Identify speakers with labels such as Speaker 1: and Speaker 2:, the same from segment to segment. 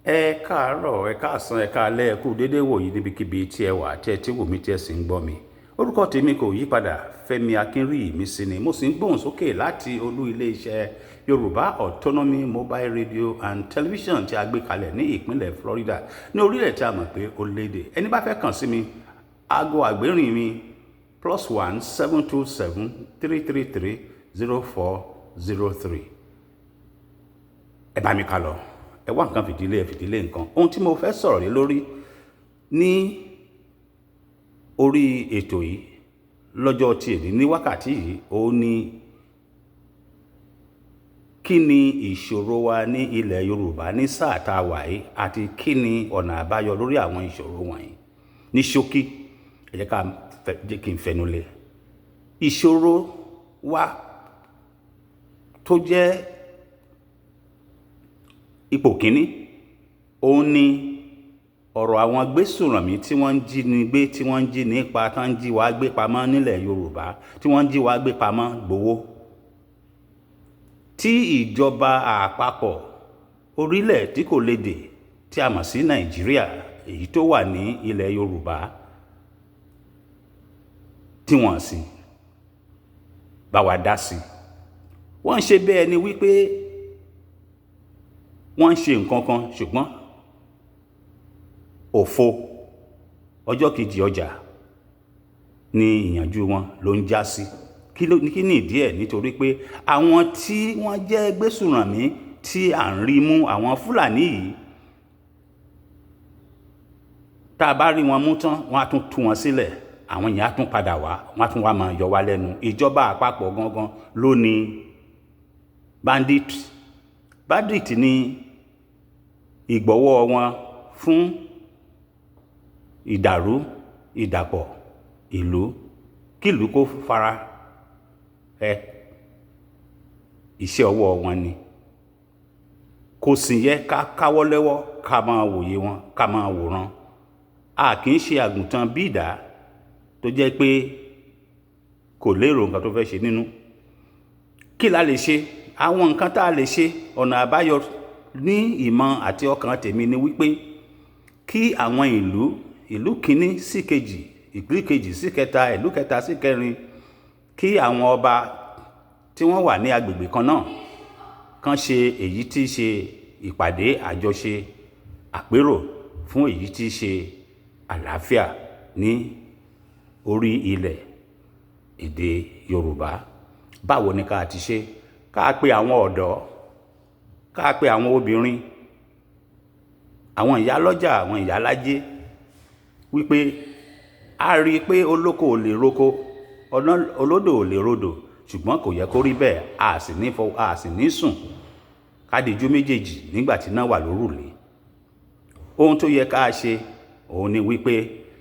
Speaker 1: Ẹ káàárọ̀, ẹ káàsán, ẹ káalẹ́, ẹ kú déédéé wòyí níbikíbi tí ẹ wà tí ẹ ti wò mí tí ẹ sì ń gbọ́ mi. Orúkọ tèmi kò yí padà, Fẹ́mi Akínríyìmísí ni mo sì ń gbóhùn sókè láti olú iléeṣẹ́ Yorùbá Autonomy Mobile Radio and Television tí a gbé kalẹ̀ ní ìpínlẹ̀ Florida ní orílẹ̀ tí a mọ̀ pé ó léde. Ẹni bá fẹ́ kàn sí mi, aago àgbérìn mi +1 727 333 0403. Ẹ bá mi kà lọ. Ẹ wá nǹkan fìdílé nǹkan. Ohun tí mo fẹ́ sọ̀rọ̀ lé lórí ní orí ètò yìí lọ́jọ́ tí èdè ní wákàtí yìí ó ní kí ni ìṣòro wa ní ilẹ̀ Yorùbá ní sáà tá a wà yìí àti kí ni ọ̀nà àbáyọ lórí àwọn ìṣòro wọ̀nyí. Ní ṣókí, ẹ jẹ́ kí n fẹnu lé. Ìṣòro wa tó jẹ́ ipò kíní òun ni ọ̀rọ̀ àwọn gbésùnmọ̀mí tí wọ́n ń jí ni gbé, tí wọ́n ń jí nípa, tí wọ́n ń jí wa gbé pamọ́ nílẹ̀ Yorùbá, tí wọ́n ń jí wa gbé pamọ́ gbowó. Tí ìjọba àpapọ̀ orílẹ̀ tí kò lédè tí a mọ̀ sí Nàìjíríà, èyí tó wà ní ilẹ̀ Yorùbá, tí wọ́n sì bá wa dá sí. Wọ́n ń ṣe bẹ́ẹ̀ ni wípé wọ́n ń ṣe nǹkan kan ṣùgbọ́n òfo ọjọ́ kejì ọjà ni ìyànjú wọn ló ń já sí. Kí ni ìdí ẹ̀? Nítorí pé àwọn tí wọ́n jẹ́ gbésùnmọ̀mí tí à ń rí mú, àwọn Fúlàní yìí, tá a bá rí wọn mú tán wọ́n á tún tú wọn sílẹ̀, àwọn yẹn á tún padà wá, wọ́n á tún wá máa yọ wá lẹ́nu. Ìjọba àpapọ̀ gangan ló ní bandit ní ìgbọ́wọ́ wọn fún ìdàpọ̀ ìlú, kí ìlú kó fara iṣẹ́ ọwọ́ wọn ni. Kò sì yẹ ká káwọ́ lẹ́wọ́ ká máa wòye wọn, ká máa wòran. A kì í ṣe àgùntàn bí ìdá tó jẹ́ pé kò lérò nǹkan tó fẹ́ ṣe nínú. Kí la lè ṣe? Àwọn nǹkan tá a lè ṣe, ọ̀nà àbáyọ ní ìmọ̀ àti ọkàn tèmi ni wípé kí àwọn ìlú kìíní sí kejì, ìlú kejì sí kẹta, ìlú kẹta sí kẹrin, kí àwọn ọba tí wọ́n wà ní agbègbè kan náà kàn ṣe èyí tí í ṣe ìpàdé àjọṣe àpérò fún èyí tí í ṣe àlàáfíà ní orí ilẹ̀ èdè Yorùbá. Báwo ni ká ti ṣe? Ká pe àwọn ọ̀dọ́, ká pe àwọn obìnrin, àwọn ìyálọ́jà, àwọn ìyálájé, wípé a rí i pé olóko ò lè roko, olódò ò lè rodò, ṣùgbọ́n kò yẹ kó rí bẹ́ẹ̀. A sì ní sùn ká dijú méjèèjì nígbà tí iná wà lórùlé. Ohun tó yẹ ká ṣe òun ni wípé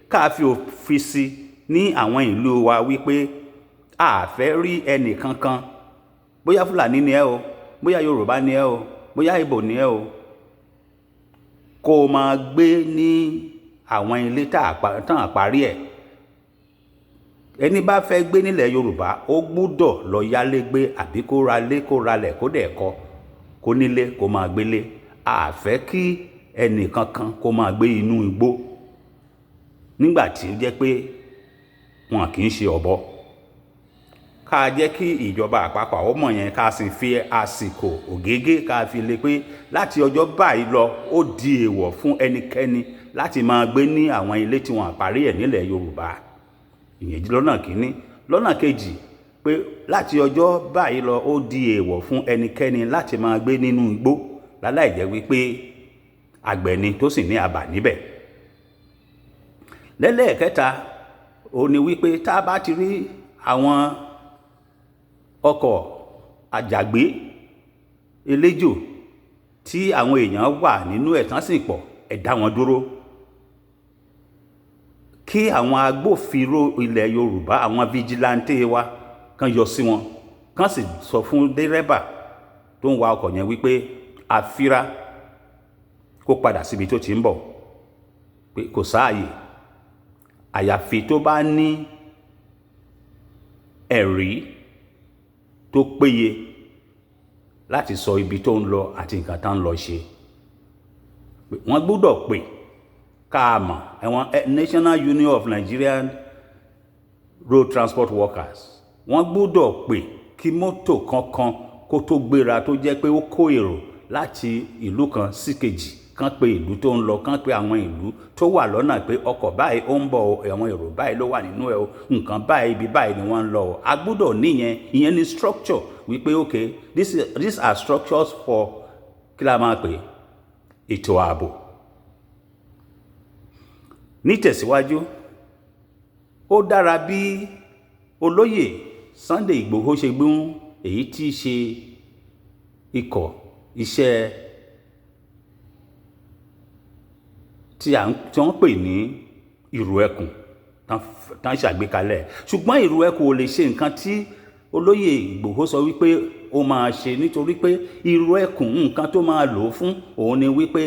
Speaker 1: ká fi òfin sí ní àwọn ìlú wa wípé a fẹ́ rí ẹnì kankan, bóyá Fúlàní ni ẹ́ o, bóyá Yorùbá ni ẹ́ o, bóyá Ìgbò ni ẹ́ o, kó máa gbé ní àwọn ilé tán àparí ẹ̀. Ẹni bá fẹ́ gbé nílẹ̀ Yorùbá ó gbúdọ̀ lọ yálé gbé, àbí kó ra lé, kó ralẹ̀, kó dẹ̀ kọ́, kó nílé, kó máa gbélé. A fẹ́ kí ẹnì kankan kó máa gbé inú igbó nígbà tí ó jẹ́ pé wọn kì í ṣe ọ̀bọ. Ká jẹ́ kí ìjọba àpapọ̀ ó mọ̀ yẹn, ká sì fi àsìkò ògégé ká fi lé pé láti ọjọ́ báyìí lọ ó di èèwọ̀ fún ẹnikẹ́ni láti máa gbé ní àwọn ilé tí wọ́n àparí ẹ̀ nílẹ̀ Yorùbá. Ìyẹn lọ́nà kìíní. Lọ́nà kejì, pé láti ọjọ́ báyìí lọ ó di èèwọ̀ fún ẹnikẹ́ni láti máa gbé nínú igbó láláì jẹ́ wípé àgbẹ̀ ni tó sì ní abà níbẹ̀. Lẹ́lẹ́ẹ̀kẹta ó ní wípé tá a bá ti rí àwọn ọkọ̀ àjàgbé eléjò tí àwọn èèyàn wà nínú ẹ̀ tán sì pọ̀, ẹ dá wọn dúró. Kí àwọn agbófinró ilẹ̀ Yorùbá, àwọn fìjìláńtè wa kàn yọ sí wọn, kàn sì sọ fún dẹ́rẹ́bà tó ń wa ọkọ̀ yẹn wípé àfírá kó padà síbi tó ti ń bọ̀, pé kò sáàyè, àyàfi tó bá ní ẹ̀rí tó péye láti sọ ibi tó ń lọ àti nǹkan tá ń lọ ṣe. wọ́n gbọ́dọ̀ pè ká mọ̀ àwọn National Union of Nigerian Road Transport Workers wọ́n gbọ́dọ̀ pè kí mọ́tò kankan kó tó gbéra tó jẹ́ pé ó kó èrò láti ìlú kan sí kejì kán pe ìlú tó ń lọ kán pe àwọn ìlú tó wà lọ́nà pé ọkọ̀ báyìí ó ń bọ̀ àwọn èrò báyìí ló wà nínú ẹ̀ o nǹkan báyìí ibi báyìí ni wọ́n ń lọ o a gbọ́dọ̀ níyẹn ìyẹn ní structure wípé okay these are structures for kí la máa pè ètò ààbò. nítẹ̀síwájú ó dára bí olóyè Sunday Ìgbòho ṣe gbún èyí tí í ṣe ikọ̀ iṣẹ́ tí wọ́n pè ní ìrù ẹkùn tán ṣàgbékalẹ̀ ṣùgbọ́n ìrù ẹkùn ò lè ṣe nǹkan tí olóyè Ìgbòho sọ wípé ó máa ṣe nítorí pé ìrù ẹkùn nǹkan tó máa lò fún òun ni wípé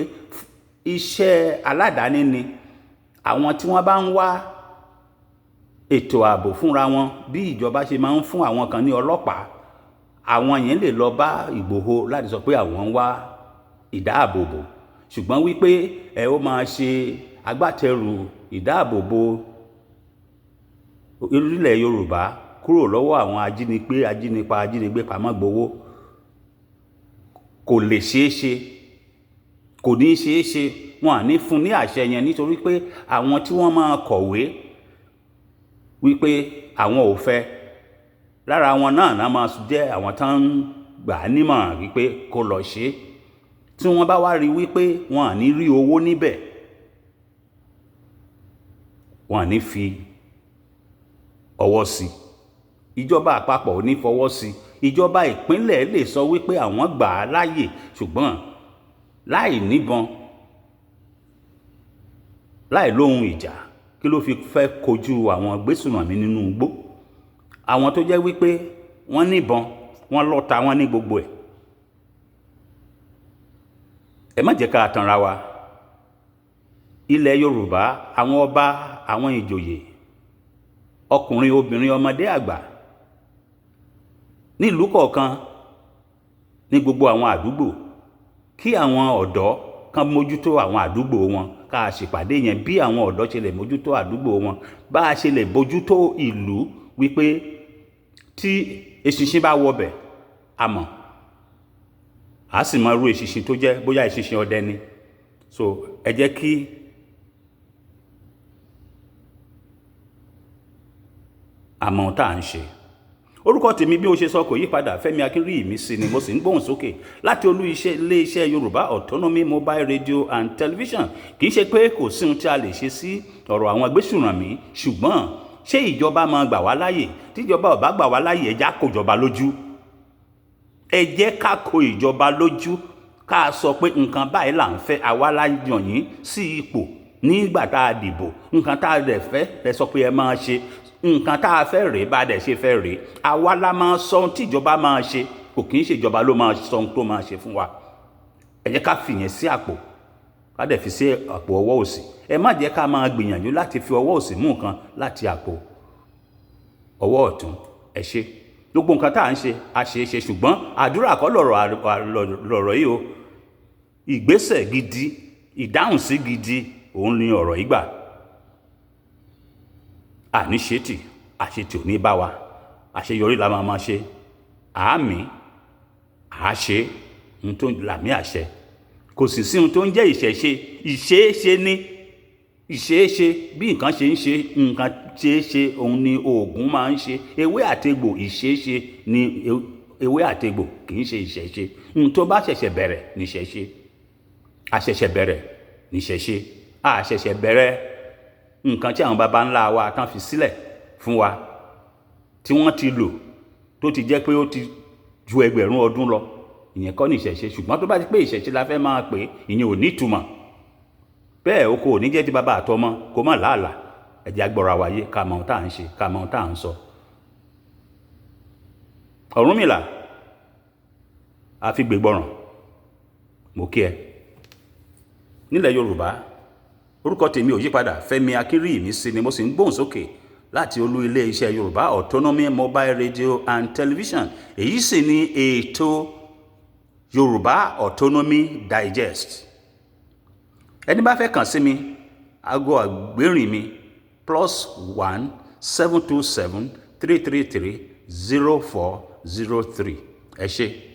Speaker 1: iṣẹ́ aládàáni ni àwọn tí wọ́n bá ń wá ètò ààbò fúnra wọn bí ìjọba ṣe máa ń fún àwọn kan ní ọlọ́pàá àwọn yẹn lè lọ bá Ìgbòho láti sọ pé àwọn ń wá ìdáàbòbò ṣùgbọ́n wípé ẹ ó máa ṣe agbátẹrù ìdáàbòbò orílẹ̀ Yorùbá kúrò lọ́wọ́ àwọn ajínigbé ajínipa ajínigbé pamọ́ gbowó kò lè ṣeé ṣe kò ní ṣeé ṣe wọn à ní fún ní àṣẹ yẹn nítorí pé àwọn tí wọ́n máa kọ̀wé wípé àwọn ò fẹ́ lára wọn náà máa jẹ́ àwọn tán ń gbà á nímọ̀ràn wípé kó lọ ṣe é tí wọ́n bá wá rí wípé wọn à ní rí owó níbẹ̀ wọn à ní fi ọwọ́ sí ìjọba àpapọ̀ ò ní fọwọ́ sí ìjọba ìpínlẹ̀ lè sọ wípé àwọn gbà á láàyè ṣùgbọ́n láì níbọn láì lóhun ìjà kí ló fi fẹ́ kojú àwọn gbésùmọ̀mí nínú igbó àwọn tó jẹ́ wípé wọ́n níbọn wọ́n lọ́ta wọ́n ní gbogbo ẹ̀ ẹ má jẹ́ ká tanra wa ilẹ̀ Yorùbá àwọn ọba àwọn ìjòyè ọkùnrin obìnrin ọmọdé àgbà nílùú kọ̀ọ̀kan ní gbogbo àwọn àdúgbò kí àwọn ọ̀dọ́ kan mójútó àwọn àdúgbò wọn ká ṣèpàdé yẹn bí àwọn ọ̀dọ́ ṣe lè mójútó àdúgbò wọn bá a ṣe lè bójútó ìlú wípé tí eṣinṣin bá wọbẹ̀ àmọ́ a sì máa rú eṣinṣin tó jẹ́ bóyá eṣinṣin ọdẹ ni so ẹ jẹ́ kí àmọ́ tá à ń ṣe orúkọ tèmi bí o ṣe sọ kò yí padà Fẹ́mi Akínríyìmísí ni mo sì ń gbóhùn sókè láti olú ilé-iṣẹ́ Yorùbá Autonomy Mobile Radio and Television kì í ṣe pé kò sí ohun tí a lè ṣe sí ọ̀rọ̀ àwọn agbésùnmọ̀mí ṣùgbọ́n ṣé ìjọba máa gbà wá láyè tíjọba ò bá gbà wá láyè ẹ jẹ́ ká kó ìjọba lójú ẹ jẹ́ ká kó ìjọba lójú ká sọ pé nǹkan báyìí là ń fẹ́ àwa la yàn yín sí ipò nígbà tá a dìbò nǹkan tá a dẹ̀ fẹ́ ẹ sọ pé ẹ máa ṣe nǹkan tá a fẹ́ rèé bá dẹ̀ ṣe fẹ́ rèé àwa la máa sọ ohun tí ìjọba máa ṣe kò kì í ṣe ìjọba ló máa sọ ohun tó máa ṣe fún wa ẹ jẹ́ ká fìyẹn sí àpò ká dẹ̀ fi sí àpò ọwọ́ òsì ẹ má jẹ́ ká máa gbìyànjú láti fi ọwọ́ òsì mú nǹkan láti àpò ọwọ́ ọ̀tún ẹ ṣe gbogbo nǹkan tá à ń ṣe a ṣe é ṣe ṣùgbọ́n àdúrà kọ́ lọ̀rọ̀ yìí o ìgbésẹ̀ gidi ìdáhùn sí gidi òun ni ọ̀rọ̀ yìí gbà àníṣetì àṣetì ò ní bá wa àṣeyọrí la máa ṣe àmì àṣe ohun tó làmì àṣẹ kò sì sí ohun tó ń jẹ́ ìṣẹ̀ṣe ìṣeéṣe ní ìṣeéṣe bí nǹkan ṣe ń ṣe nǹkan ṣeéṣe òun ni oògùn máa ń ṣe ewé àtegbò ìṣeéṣe ni ewé àtegbò kì í ṣe ìṣẹ̀ṣe ohun tó bá ṣẹ̀ṣẹ̀ bẹ̀rẹ̀ ní ìṣẹ̀ṣe àṣẹ̀ṣẹ̀ bẹ̀rẹ̀ ní ìṣẹ̀ṣe àṣẹ̀ṣẹ̀ bẹ̀rẹ̀ nǹkan tí àwọn baba ńlá wa tán fi sílẹ̀ fún wa tí wọ́n ti lò tó ti jẹ́ pé ó ti ju ẹgbẹ̀rún ọdún lọ ìyẹn kọ́ ní ìṣẹ̀ṣe ṣùgbọ́n tó bá ti pé ìṣẹ̀ṣe la fẹ́ máa pè ìyẹn ò ní ìtumọ̀ bẹ́ẹ̀ o kò ní jẹ́ ti bàbá àtọmọ kó má làálàá ẹ jẹ́ agbọ́ra wáyé ká mọ ohun tá à ń ṣe ká mọ ohun tá à ń sọ. Ọ̀rúnmìlà àfigbègbọràn mo kí ẹ nílẹ̀ Yorùbá orúkọ tèmi ò yípadà Fẹ́mi Akínríyìmísí ni mo sì ń gbóhùn sókè láti olú ilé-iṣẹ́ Yorùbá Autonomy Mobile Radio and Television èyí sì ni ètò Yorùbá Autonomy Digest ẹni bá fẹ́ kàn sí mi, aago àgbérìn mi +1 727 333 0403. ẹ ṣé.